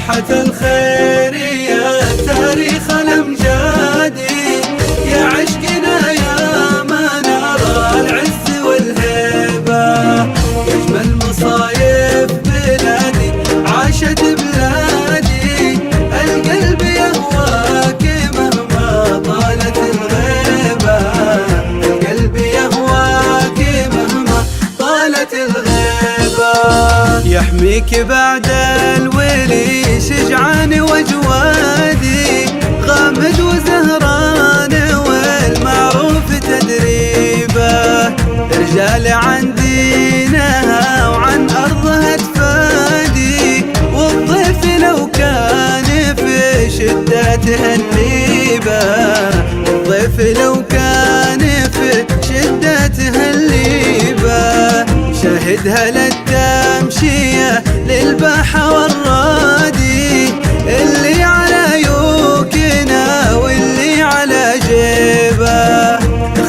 باحة الخير يا تاريخ الأمجادي، يا عشقنا يا منار العز والهيبة، يا أجمل مصايف بلادي عاشت بلادي، القلب يهواك مهما طالت الغيبة، القلب يهواك مهما طالت الغيبة، يحميك بعد الولي شجعان وجوادي، غامد وزهران والمعروف تدريبه، رجال عن دينها وعن أرضها تفادي، والضيف لو كان في شدته الليبة، الضيف لو كان في شدته الليبة، شاهدها للتمشية للباحة والرادي، اللي على يوكنا واللي على جيبه،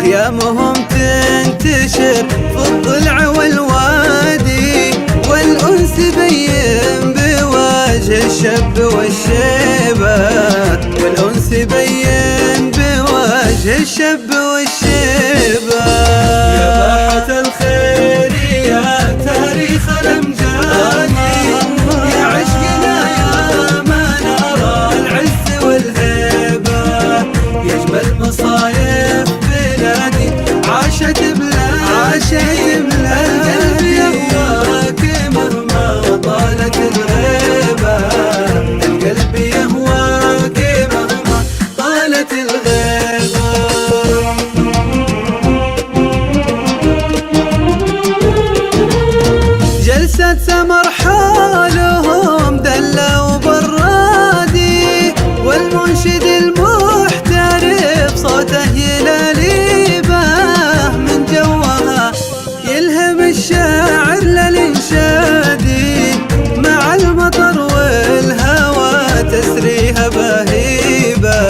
خيامهم تنتشر في الضلع والوادي، والأنس بين بوجه الشاب والشيبة، والأنس بين بوجه الشاب والشيبة، يا باحة الخير يا تاريخ الأمجادي، يا عشقنا يا منار العز والهيبة، يا أجمل مصايف بلادي عاشت بلادي، القلب يهواك مهما طالت الغيبة، القلب يهواك مهما طالت الغيبة. جلسة سمر حالهم دلة وبرادي، والمنشد المحترف صوته يلاليبه، من جوها يلهم الشاعر للإنشادي، مع المطر والهوى تسريها بهيبة،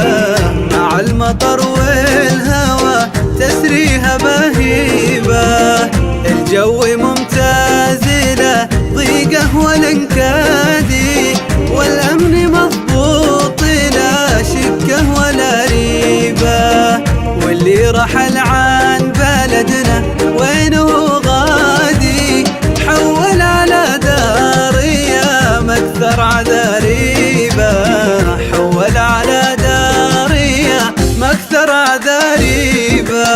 مع المطر والهوى تسريها بهيبة، الجو ممتاز له ضيقه والانكادي، والأمن مضبوط لا شكه ولا ريبة، واللي رحل عن بلدنا وينه غادي، حول على دار ايام اكثر عذاريبه، حول على دار ايام اكثر عذاريبه،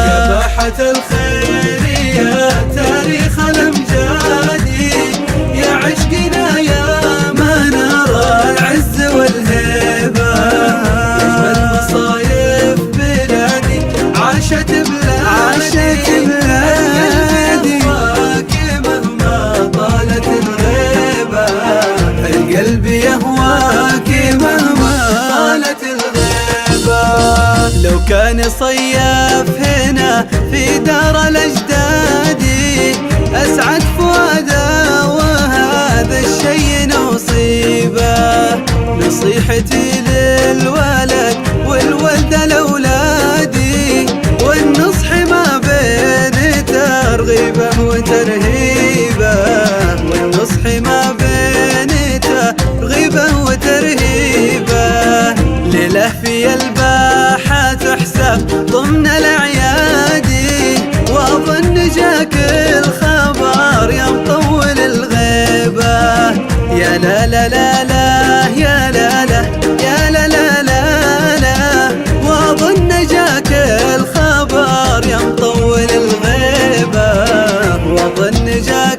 يا باحة الخير يا تاريخ الأمجادي، يا عشقنا يا منار العز والهيبة، يا أجمل مصايف بلادي عاشت بلادي، القلب يهواك مهما طالت الغيبة، القلب يهواك مهما طالت الغيبة، لو كان صيف هنا في دار الأجدادي، أسعد فؤاده وهذا الشي نصيبه، نصيحتي للولد والولدة لأولادي، والنصح ما بين ترغيبه وترهيبه، والنصح ما بين ترغيبه وترهيبه، ليلة في الباحة تحسب ضمن الأعيادي، وأظن جاك الخبر يا مطول الغيبة، يا لا لا لا لا يا لا لا يا لا لا لا لا، وأظن جاك الخبر يا مطول الغيبة، وأظن جاك